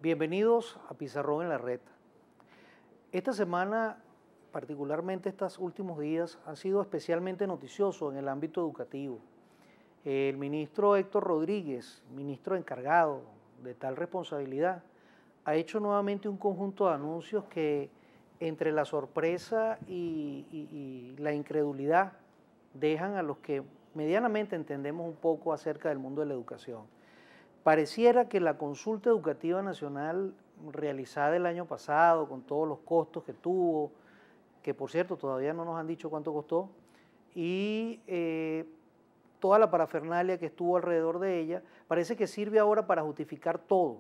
Bienvenidos a Pizarrón en la Red. Esta semana, particularmente estos últimos días, han sido especialmente noticiosos en el ámbito educativo. El ministro Héctor Rodríguez, ministro encargado de tal responsabilidad, ha hecho nuevamente un conjunto de anuncios que entre la sorpresa y la incredulidad dejan a los que medianamente entendemos un poco acerca del mundo de la educación. Pareciera que la consulta educativa nacional realizada el año pasado, con todos los costos que tuvo, que por cierto todavía no nos han dicho cuánto costó, y toda la parafernalia que estuvo alrededor de ella, parece que sirve ahora para justificar todo.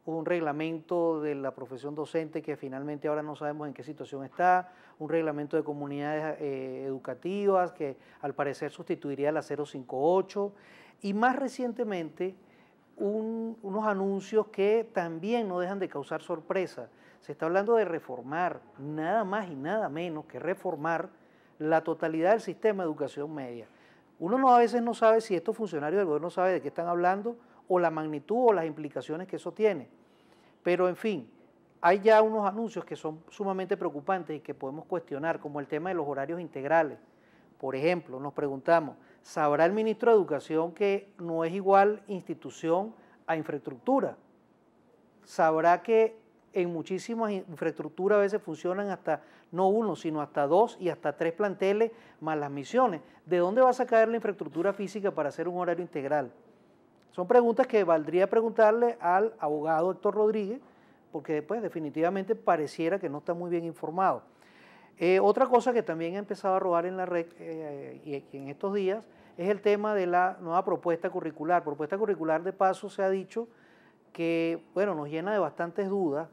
Un reglamento de la profesión docente que finalmente ahora no sabemos en qué situación está, un reglamento de comunidades educativas que al parecer sustituiría la 058 y más recientemente unos anuncios que también no dejan de causar sorpresa. Se está hablando de reformar, nada más y nada menos que reformar la totalidad del sistema de educación media. Uno a veces no sabe si estos funcionarios del gobierno saben de qué están hablando o la magnitud o las implicaciones que eso tiene. Pero en fin, hay ya unos anuncios que son sumamente preocupantes y que podemos cuestionar, como el tema de los horarios integrales. Por ejemplo, nos preguntamos, ¿sabrá el ministro de Educación que no es igual institución a infraestructura? ¿Sabrá que en muchísimas infraestructuras a veces funcionan hasta no uno, sino hasta dos y hasta tres planteles más las misiones? ¿De dónde va a sacar la infraestructura física para hacer un horario integral? Son preguntas que valdría preguntarle al abogado Héctor Rodríguez, porque pues, definitivamente pareciera que no está muy bien informado. Otra cosa que también ha empezado a rodar en la red y en estos días es el tema de la nueva propuesta curricular. Propuesta curricular, de paso, se ha dicho que, bueno, nos llena de bastantes dudas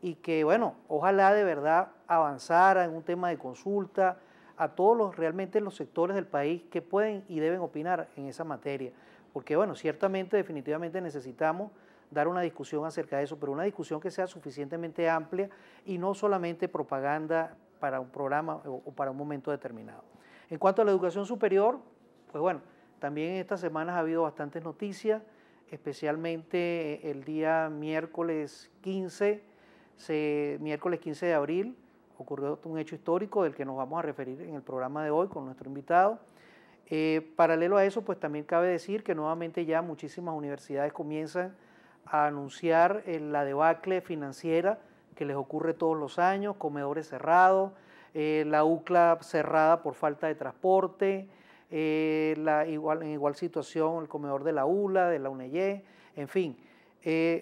y que, bueno, ojalá de verdad avanzara en un tema de consulta a todos realmente los sectores del país que pueden y deben opinar en esa materia. Porque, bueno, ciertamente, definitivamente necesitamos dar una discusión acerca de eso, pero una discusión que sea suficientemente amplia y no solamente propaganda para un programa o para un momento determinado. En cuanto a la educación superior, pues bueno, también en estas semanas ha habido bastantes noticias, especialmente el día miércoles 15 de abril, ocurrió un hecho histórico del que nos vamos a referir en el programa de hoy con nuestro invitado. Paralelo a eso, pues también cabe decir que nuevamente ya muchísimas universidades comienzan a anunciar la debacle financiera que les ocurre todos los años, comedores cerrados, la UCLA cerrada por falta de transporte, en igual situación el comedor de la ULA, de la UNEYE, en fin.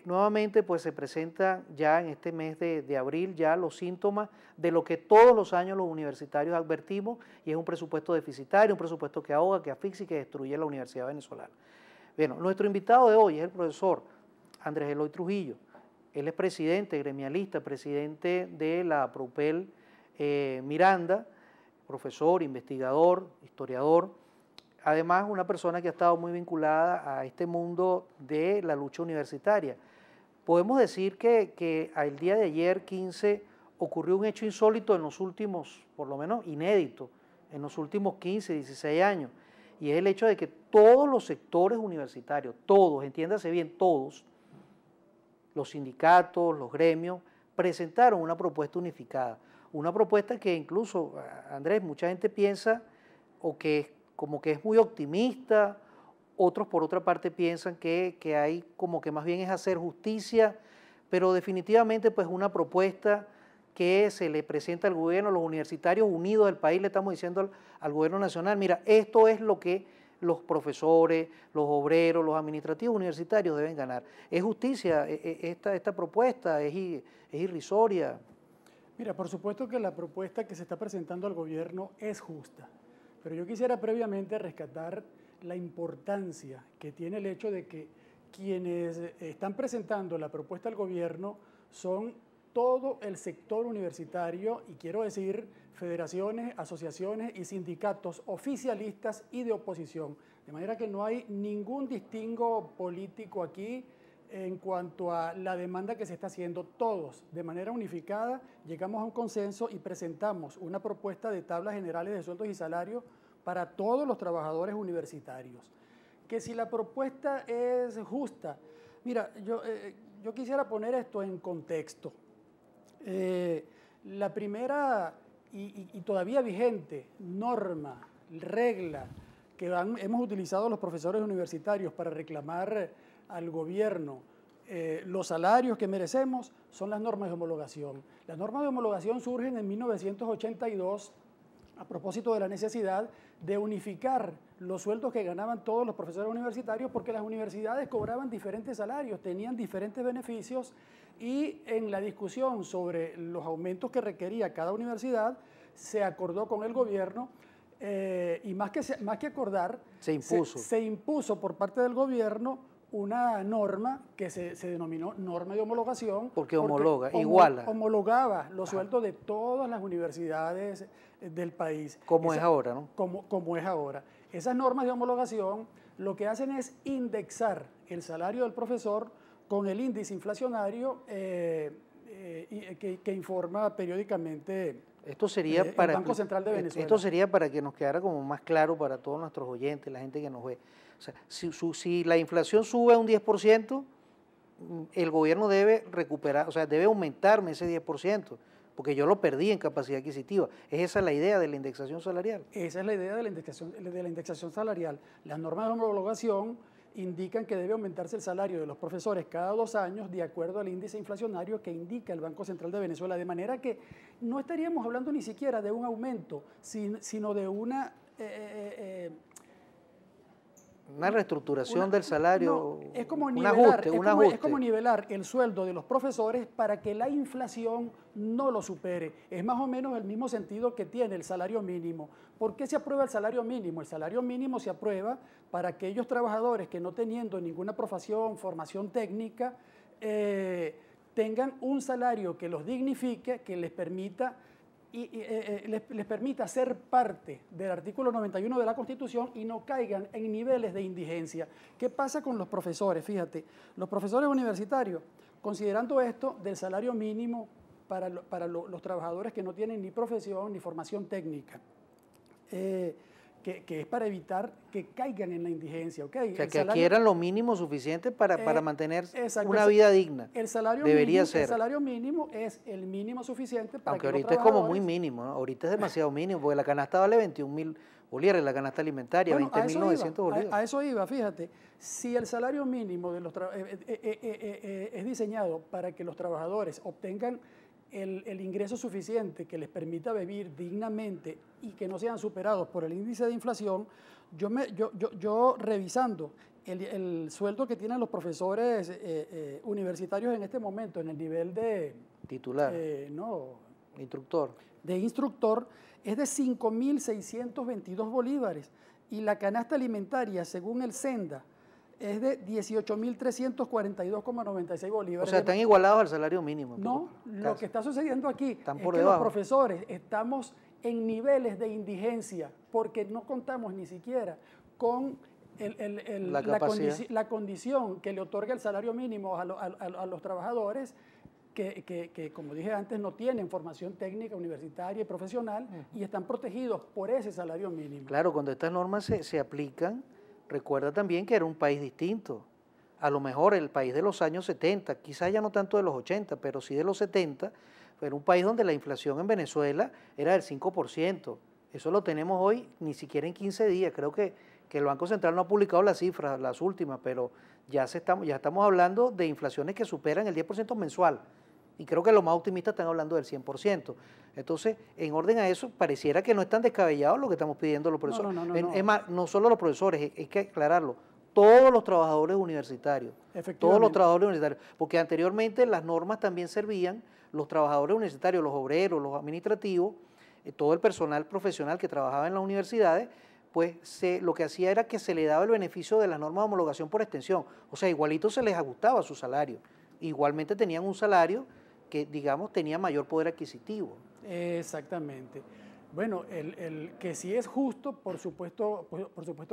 Nuevamente pues se presentan ya en este mes de abril ya los síntomas de lo que todos los años los universitarios advertimos, y es un presupuesto deficitario, un presupuesto que ahoga, que asfixia y que destruye la Universidad Venezolana. Bueno, nuestro invitado de hoy es el profesor Andrés Eloy Trujillo. Él es presidente, gremialista, presidente de la PROUPEL Miranda, profesor, investigador, historiador, además una persona que ha estado muy vinculada a este mundo de la lucha universitaria. Podemos decir que el día de ayer, 15, ocurrió un hecho insólito en los últimos, por lo menos inédito, en los últimos 15, 16 años, y es el hecho de que todos los sectores universitarios, todos, entiéndase bien, todos, los sindicatos, los gremios, presentaron una propuesta unificada. Una propuesta que incluso, Andrés, mucha gente piensa o que como que es muy optimista, otros por otra parte piensan que hay como que más bien es hacer justicia, pero definitivamente pues una propuesta que se le presenta al gobierno, los universitarios unidos del país le estamos diciendo al gobierno nacional, mira, esto es lo que los profesores, los obreros, los administrativos universitarios deben ganar. ¿Es justicia esta propuesta? ¿Es irrisoria? Mira, por supuesto que la propuesta que se está presentando al gobierno es justa, pero yo quisiera previamente rescatar la importancia que tiene el hecho de que quienes están presentando la propuesta al gobierno son todo el sector universitario, y quiero decir federaciones, asociaciones y sindicatos oficialistas y de oposición, de manera que no hay ningún distingo político aquí en cuanto a la demanda que se está haciendo. Todos, de manera unificada, llegamos a un consenso y presentamos una propuesta de tablas generales de sueldos y salarios para todos los trabajadores universitarios. Que si la propuesta es justa, Mira, yo quisiera poner esto en contexto. La primera y todavía vigente norma, regla que hemos utilizado los profesores universitarios para reclamar al gobierno los salarios que merecemos son las normas de homologación. Las normas de homologación surgen en 1982 a propósito de la necesidad de unificar los sueldos que ganaban todos los profesores universitarios, porque las universidades cobraban diferentes salarios, tenían diferentes beneficios, y en la discusión sobre los aumentos que requería cada universidad se acordó con el gobierno, y más que acordar, se impuso por parte del gobierno una norma que se denominó norma de homologación. Porque iguala. Homologaba los sueldos de todas las universidades del país. Como es ahora, ¿no? Como es ahora. Esas normas de homologación lo que hacen es indexar el salario del profesor con el índice inflacionario que informa periódicamente esto sería el Banco Central de Venezuela. Esto sería para que nos quedara como más claro para todos nuestros oyentes, la gente que nos ve. O sea, si la inflación sube a un 10%, el gobierno debe recuperar, o sea, debe aumentarme ese 10%, porque yo lo perdí en capacidad adquisitiva. ¿Es esa la idea de la indexación salarial? Esa es la idea de la indexación salarial. Las normas de homologación indican que debe aumentarse el salario de los profesores cada 2 años de acuerdo al índice inflacionario que indica el Banco Central de Venezuela, de manera que no estaríamos hablando ni siquiera de un aumento, sino de una reestructuración del salario, no, es como un nivelar, ajuste. Es como nivelar el sueldo de los profesores para que la inflación no lo supere. Es más o menos el mismo sentido que tiene el salario mínimo. ¿Por qué se aprueba el salario mínimo? El salario mínimo se aprueba para aquellos trabajadores que no teniendo ninguna profesión, formación técnica, tengan un salario que los dignifique, que les permita les permita ser parte del artículo 91 de la Constitución y no caigan en niveles de indigencia. ¿Qué pasa con los profesores? Fíjate, los profesores universitarios, considerando esto del salario mínimo para los trabajadores que no tienen ni profesión ni formación técnica, que es para evitar que caigan en la indigencia. ¿Okay? O sea, que adquieran lo mínimo suficiente para mantener una vida digna. El salario mínimo es el mínimo suficiente para aunque ahorita es como muy mínimo, ¿no? Ahorita es demasiado mínimo, porque la canasta vale 21.000 bolívares, la canasta alimentaria, bueno, 20.900 bolívares. A eso iba, fíjate. Si el salario mínimo de es diseñado para que los trabajadores obtengan el ingreso suficiente que les permita vivir dignamente y que no sean superados por el índice de inflación, yo revisando el sueldo que tienen los profesores universitarios en este momento en el nivel de titular, instructor, es de 5.622 bolívares, y la canasta alimentaria según el Senda es de 18.342,96 bolívares. O sea, están igualados al salario mínimo. No, lo que está sucediendo aquí es que debajo. Los profesores estamos en niveles de indigencia porque no contamos ni siquiera con la condición que le otorga el salario mínimo a los trabajadores que, como dije antes, no tienen formación técnica, universitaria y profesional y están protegidos por ese salario mínimo. Claro, cuando estas normas se aplican, recuerda también que era un país distinto. A lo mejor el país de los años 70, quizás ya no tanto de los 80, pero sí de los 70, era un país donde la inflación en Venezuela era del 5%. Eso lo tenemos hoy ni siquiera en 15 días. Creo que el Banco Central no ha publicado las cifras, las últimas, pero ya estamos hablando de inflaciones que superan el 10% mensual. Y creo que los más optimistas están hablando del 100%. Entonces, en orden a eso, pareciera que no es tan descabellado lo que estamos pidiendo los profesores. No. Es más, no solo los profesores, hay que aclararlo, todos los trabajadores universitarios. Todos los trabajadores universitarios. Porque anteriormente las normas también servían, los trabajadores universitarios, los obreros, los administrativos, todo el personal profesional que trabajaba en las universidades, pues lo que hacía era que se le daba el beneficio de la norma de homologación por extensión. O sea, igualito se les ajustaba su salario. Igualmente tenían un salario que, digamos, tenía mayor poder adquisitivo. Exactamente. Bueno, que sí es justo, por supuesto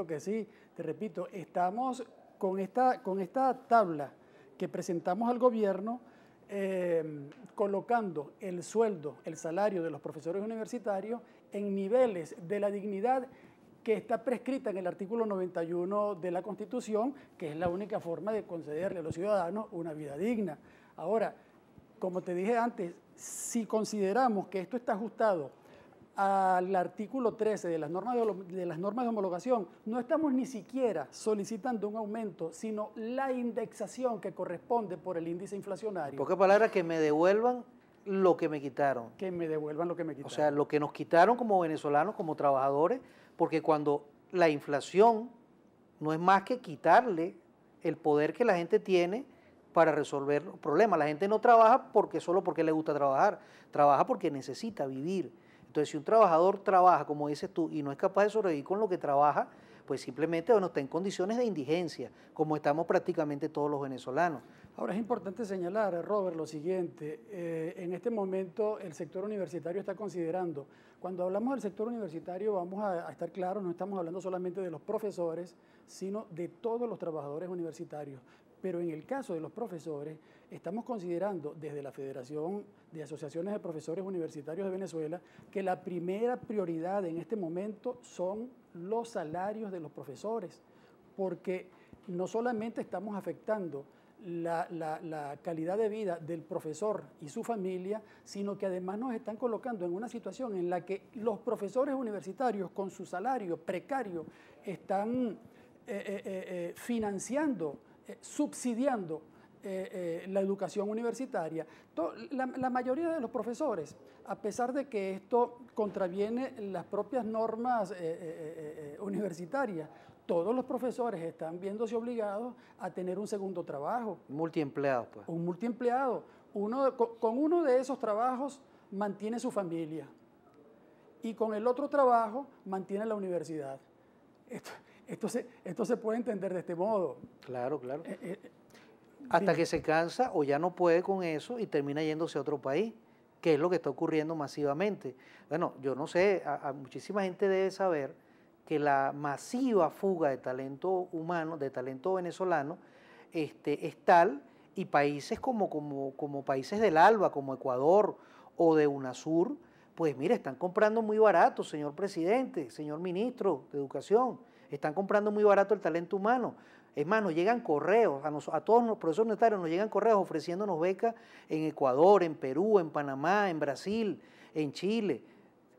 que sí. Te repito, estamos con esta tabla que presentamos al gobierno, colocando el sueldo, el salario de los profesores universitarios en niveles de la dignidad que está prescrita en el artículo 91 de la Constitución, que es la única forma de concederle a los ciudadanos una vida digna. Ahora, como te dije antes, si consideramos que esto está ajustado al artículo 13 de las normas de homologación, no estamos ni siquiera solicitando un aumento, sino la indexación que corresponde por el índice inflacionario. En pocas palabras, que me devuelvan lo que me quitaron. Que me devuelvan lo que me quitaron. O sea, lo que nos quitaron como venezolanos, como trabajadores, porque cuando la inflación no es más que quitarle el poder que la gente tiene para resolver los problemas. La gente no trabaja solo porque le gusta trabajar, trabaja porque necesita vivir. Entonces, si un trabajador trabaja, como dices tú, y no es capaz de sobrevivir con lo que trabaja, pues simplemente, bueno, está en condiciones de indigencia, como estamos prácticamente todos los venezolanos. Ahora, es importante señalar, Robert, lo siguiente. En este momento el sector universitario está considerando, cuando hablamos del sector universitario vamos a estar claros, no estamos hablando solamente de los profesores, sino de todos los trabajadores universitarios. Pero en el caso de los profesores, estamos considerando desde la Federación de Asociaciones de Profesores Universitarios de Venezuela que la primera prioridad en este momento son los salarios de los profesores, porque no solamente estamos afectando la calidad de vida del profesor y su familia, sino que además nos están colocando en una situación en la que los profesores universitarios con su salario precario están financiando, subsidiando la educación universitaria. La mayoría de los profesores, a pesar de que esto contraviene las propias normas universitarias, todos los profesores están viéndose obligados a tener un segundo trabajo. Multiempleado, pues. Un multiempleado. Con uno de esos trabajos mantiene su familia y con el otro trabajo mantiene la universidad. Esto se puede entender de este modo. Claro, claro. Hasta que se cansa o ya no puede con eso y termina yéndose a otro país, que es lo que está ocurriendo masivamente. Bueno, yo no sé, muchísima gente debe saber que la masiva fuga de talento humano, de talento venezolano, es tal, y países como países del ALBA, como Ecuador o de UNASUR, pues mire, están comprando muy barato, señor presidente, señor ministro de Educación, están comprando muy barato el talento humano. Es más, nos llegan correos, a todos los profesores universitarios nos llegan correos ofreciéndonos becas en Ecuador, en Perú, en Panamá, en Brasil, en Chile,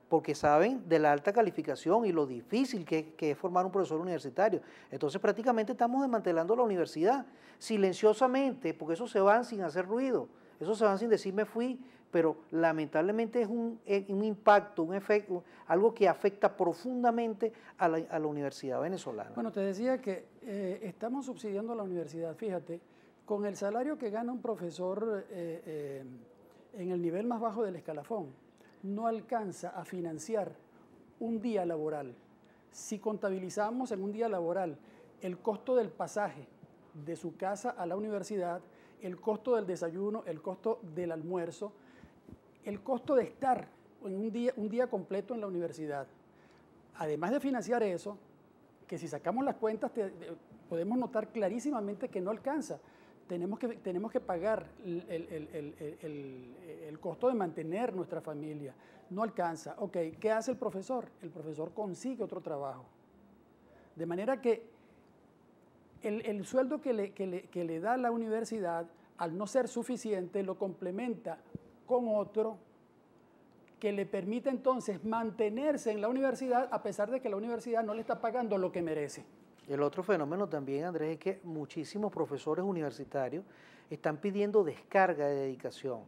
porque saben de la alta calificación y lo difícil que es formar un profesor universitario. Entonces prácticamente estamos desmantelando la universidad, silenciosamente, porque esos se van sin hacer ruido, esos se van sin decir me fui, pero lamentablemente es un impacto, un efecto, algo que afecta profundamente a la universidad venezolana. Bueno, te decía que estamos subsidiando a la universidad, fíjate, con el salario que gana un profesor en el nivel más bajo del escalafón, no alcanza a financiar un día laboral. Si contabilizamos en un día laboral el costo del pasaje de su casa a la universidad, el costo del desayuno, el costo del almuerzo, el costo de estar en un día completo en la universidad, además de financiar eso, que si sacamos las cuentas podemos notar clarísimamente que no alcanza. Tenemos que pagar el costo de mantener nuestra familia. No alcanza. Ok, ¿qué hace el profesor? El profesor consigue otro trabajo. De manera que el sueldo que le da la universidad, al no ser suficiente, lo complementa con otro que le permite entonces mantenerse en la universidad a pesar de que la universidad no le está pagando lo que merece. El otro fenómeno también, Andrés, es que muchísimos profesores universitarios están pidiendo descarga de dedicación.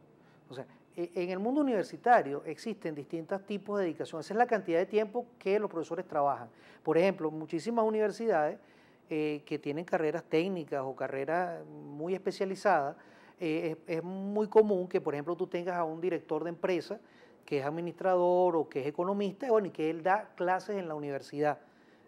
O sea, en el mundo universitario existen distintos tipos de dedicación. Esa es la cantidad de tiempo que los profesores trabajan. Por ejemplo, muchísimas universidades que tienen carreras técnicas o carreras muy especializadas, es muy común que, por ejemplo, tú tengas a un director de empresa que es administrador o que es economista, bueno, y que él da clases en la universidad.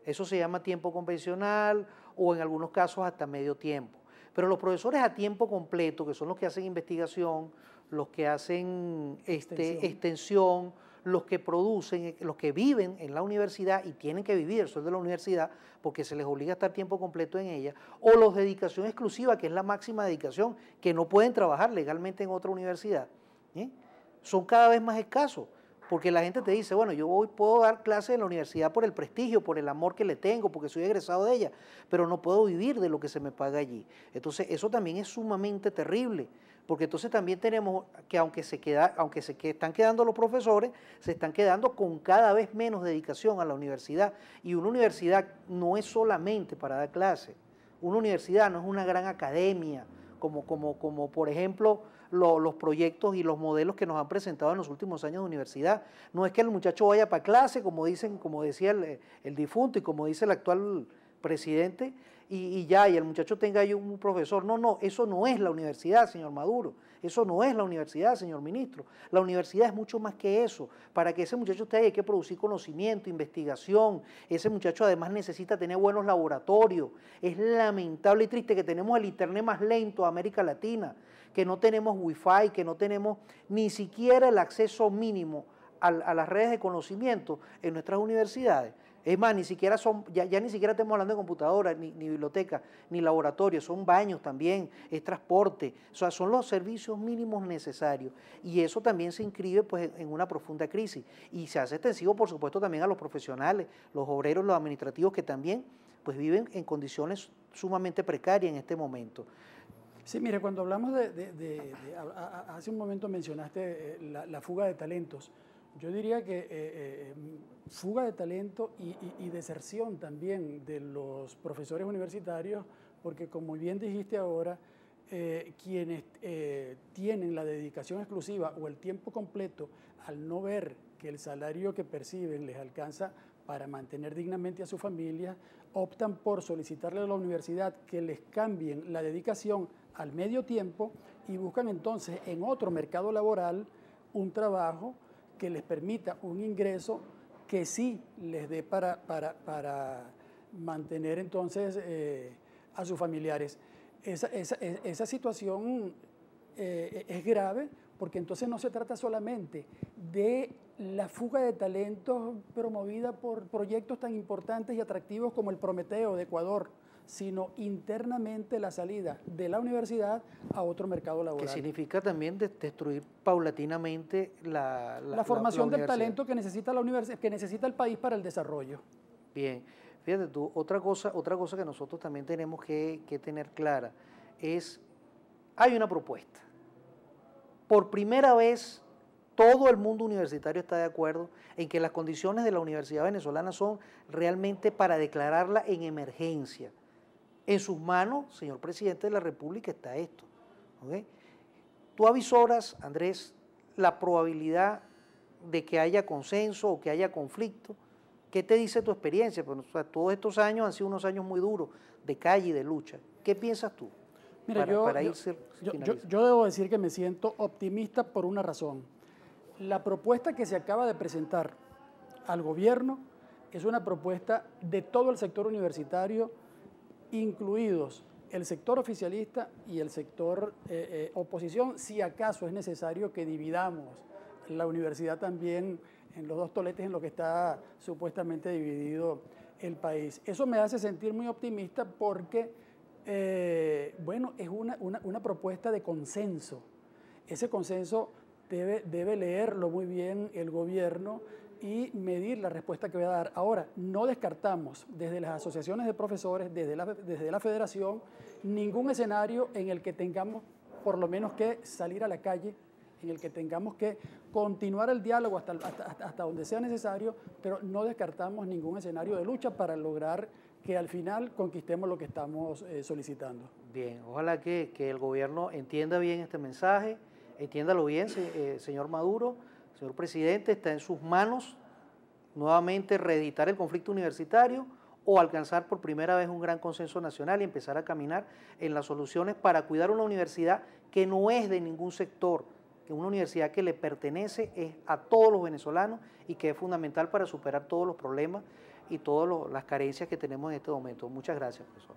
Eso se llama tiempo convencional o en algunos casos hasta medio tiempo. Pero los profesores a tiempo completo, que son los que hacen investigación, los que hacen extensión, los que producen, los que viven en la universidad y tienen que vivir el sueldo de la universidad porque se les obliga a estar tiempo completo en ella, o los de dedicación exclusiva, que es la máxima dedicación, que no pueden trabajar legalmente en otra universidad, son cada vez más escasos. porque la gente te dice, bueno, yo hoy puedo dar clases en la universidad por el prestigio, por el amor que le tengo, porque soy egresado de ella, pero no puedo vivir de lo que se me paga allí. Entonces, eso también es sumamente terrible, porque entonces también tenemos que están quedando los profesores, se están quedando con cada vez menos dedicación a la universidad, y una universidad no es solamente para dar clases, una universidad no es una gran academia, como por ejemplo los proyectos y los modelos que nos han presentado en los últimos años de universidad. No es que el muchacho vaya para clase, como decía el difunto y como dice el actual presidente, y el muchacho tenga ahí un profesor. No, eso no es la universidad, señor Maduro. Eso no es la universidad, señor ministro. La universidad es mucho más que eso. Para que ese muchacho esté ahí hay que producir conocimiento, investigación. Ese muchacho además necesita tener buenos laboratorios. Es lamentable y triste que tenemos el internet más lento de América Latina, que no tenemos wifi, que no tenemos ni siquiera el acceso mínimo a las redes de conocimiento en nuestras universidades. Es más, ni siquiera ya ni siquiera estamos hablando de computadoras, ni biblioteca, ni laboratorios, son baños también, es transporte, o sea, son los servicios mínimos necesarios. Y eso también se inscribe pues, en una profunda crisis. Y se hace extensivo, por supuesto, también a los profesionales, los obreros, los administrativos, que también pues, viven en condiciones sumamente precarias en este momento. Sí, mire, cuando hablamos hace un momento mencionaste la fuga de talentos. Yo diría que fuga de talento y deserción también de los profesores universitarios, porque como bien dijiste ahora, quienes tienen la dedicación exclusiva o el tiempo completo, al no ver que el salario que perciben les alcanza para mantener dignamente a su familia, optan por solicitarle a la universidad que les cambien la dedicación al medio tiempo y buscan entonces en otro mercado laboral un trabajo que les permita un ingreso que sí les dé para mantener entonces a sus familiares. Esa situación es grave porque entonces no se trata solamente de la fuga de talentos promovida por proyectos tan importantes y atractivos como el Prometeo de Ecuador, sino internamente la salida de la universidad a otro mercado laboral. Que significa también destruir paulatinamente la formación del talento que necesita la universidad, que necesita el país para el desarrollo. Bien, fíjate tú, otra cosa que nosotros también tenemos que tener clara es, hay una propuesta. Por primera vez, todo el mundo universitario está de acuerdo en que las condiciones de la universidad venezolana son realmente para declararla en emergencia. En sus manos, señor presidente de la República, está esto. ¿Okay? Tú avisoras, Andrés, la probabilidad de que haya consenso o que haya conflicto. ¿Qué te dice tu experiencia? Pues, o sea, todos estos años han sido unos años muy duros de calle y de lucha. ¿Qué piensas tú? Mira, yo debo decir que me siento optimista por una razón. La propuesta que se acaba de presentar al gobierno es una propuesta de todo el sector universitario, incluidos el sector oficialista y el sector oposición, si acaso es necesario que dividamos la universidad también en los dos toletes en lo que está supuestamente dividido el país. Eso me hace sentir muy optimista porque, bueno, es una propuesta de consenso. Ese consenso debe leerlo muy bien el gobierno y medir la respuesta que va a dar. Ahora, no descartamos desde las asociaciones de profesores, desde la federación, ningún escenario en el que tengamos por lo menos que salir a la calle, en el que tengamos que continuar el diálogo hasta donde sea necesario, pero no descartamos ningún escenario de lucha para lograr que al final conquistemos lo que estamos solicitando. Bien, ojalá que el gobierno entienda bien este mensaje, entiéndalo bien, señor Maduro. Señor presidente, está en sus manos nuevamente reeditar el conflicto universitario o alcanzar por primera vez un gran consenso nacional y empezar a caminar en las soluciones para cuidar una universidad que no es de ningún sector, que una universidad que le pertenece es a todos los venezolanos y que es fundamental para superar todos los problemas y todas las carencias que tenemos en este momento. Muchas gracias, profesor.